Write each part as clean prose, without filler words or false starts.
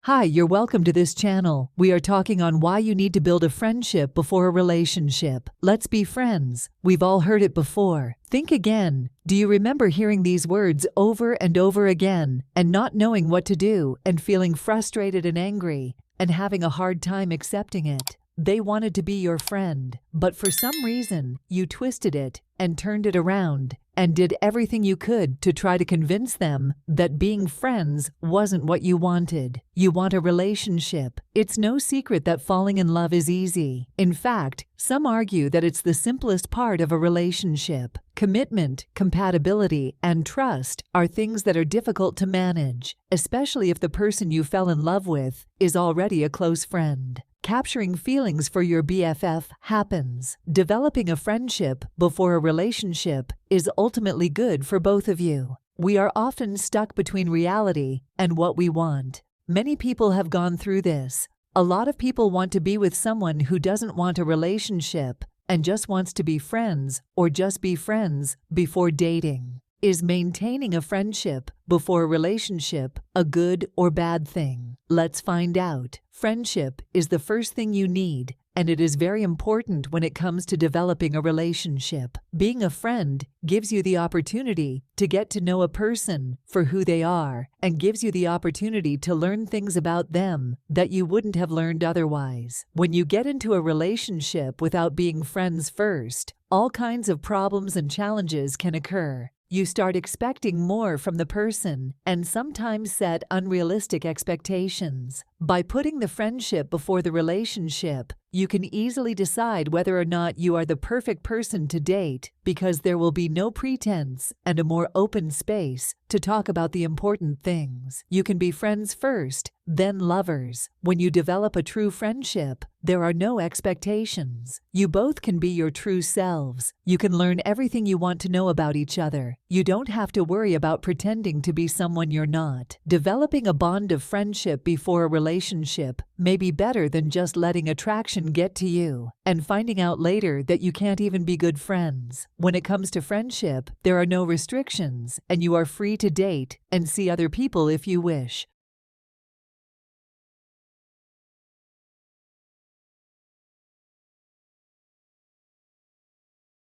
Hi, you're welcome to this channel. We are talking on why you need to build a friendship before a relationship. Let's be friends. We've all heard it before. Think again. Do you remember hearing these words over and over again and not knowing what to do and feeling frustrated and angry and having a hard time accepting it? They wanted to be your friend, but for some reason, you twisted it and turned it around and did everything you could to try to convince them that being friends wasn't what you wanted. You want a relationship. It's no secret that falling in love is easy. In fact, some argue that it's the simplest part of a relationship. Commitment, compatibility, and trust are things that are difficult to manage, especially if the person you fell in love with is already a close friend. Capturing feelings for your BFF happens. Developing a friendship before a relationship is ultimately good for both of you. We are often stuck between reality and what we want. Many people have gone through this. A lot of people want to be with someone who doesn't want a relationship and just wants to be friends or just be friends before dating. Is maintaining a friendship before a relationship a good or bad thing? Let's find out. Friendship is the first thing you need, and it is very important when it comes to developing a relationship. Being a friend gives you the opportunity to get to know a person for who they are and gives you the opportunity to learn things about them that you wouldn't have learned otherwise. When you get into a relationship without being friends first, all kinds of problems and challenges can occur. You start expecting more from the person and sometimes set unrealistic expectations. By putting the friendship before the relationship, you can easily decide whether or not you are the perfect person to date because there will be no pretense and a more open space to talk about the important things. You can be friends first, then lovers. When you develop a true friendship, there are no expectations. You both can be your true selves. You can learn everything you want to know about each other. You don't have to worry about pretending to be someone you're not. Developing a bond of friendship before a relationship may be better than just letting attraction get to you and finding out later that you can't even be good friends. When it comes to friendship, there are no restrictions and you are free to date and see other people if you wish.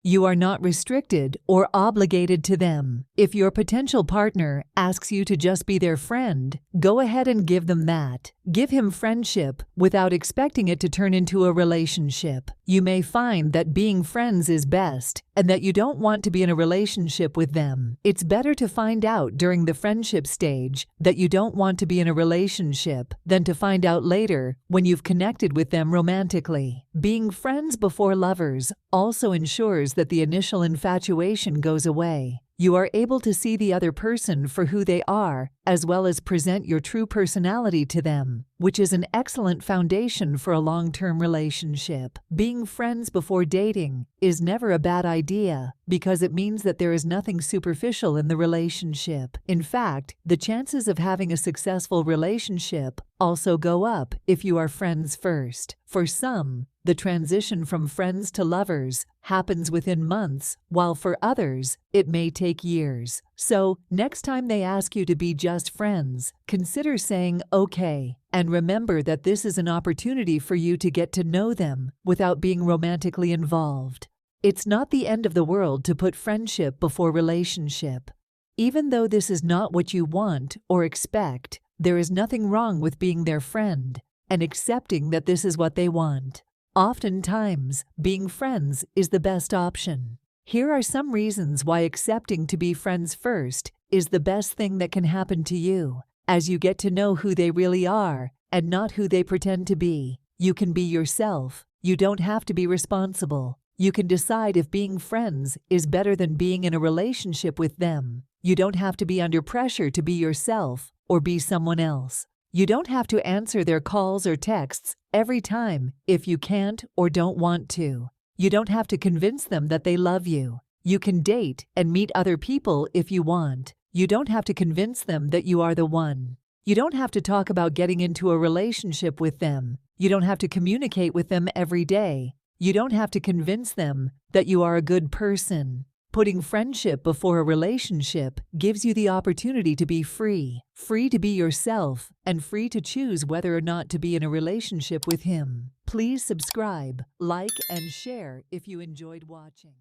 You are not restricted or obligated to them. If your potential partner asks you to just be their friend, go ahead and give them that. Give him friendship without expecting it to turn into a relationship. You may find that being friends is best and that you don't want to be in a relationship with them. It's better to find out during the friendship stage that you don't want to be in a relationship than to find out later when you've connected with them romantically. Being friends before lovers also ensures that the initial infatuation goes away. You are able to see the other person for who they are, as well as present your true personality to them, which is an excellent foundation for a long-term relationship. Being friends before dating is never a bad idea because it means that there is nothing superficial in the relationship. In fact, the chances of having a successful relationship also go up if you are friends first. For some, the transition from friends to lovers happens within months, while for others, it may take years. So, next time they ask you to be just friends, consider saying okay, and remember that this is an opportunity for you to get to know them without being romantically involved. It's not the end of the world to put friendship before relationship. Even though this is not what you want or expect, there is nothing wrong with being their friend and accepting that this is what they want. Oftentimes, being friends is the best option. Here are some reasons why accepting to be friends first is the best thing that can happen to you. As you get to know who they really are and not who they pretend to be, you can be yourself. You don't have to be responsible. You can decide if being friends is better than being in a relationship with them. You don't have to be under pressure to be yourself or be someone else. You don't have to answer their calls or texts every time if you can't or don't want to. You don't have to convince them that they love you. You can date and meet other people if you want. You don't have to convince them that you are the one. You don't have to talk about getting into a relationship with them. You don't have to communicate with them every day. You don't have to convince them that you are a good person. Putting friendship before a relationship gives you the opportunity to be free, free to be yourself, and free to choose whether or not to be in a relationship with him. Please subscribe, like, and share if you enjoyed watching.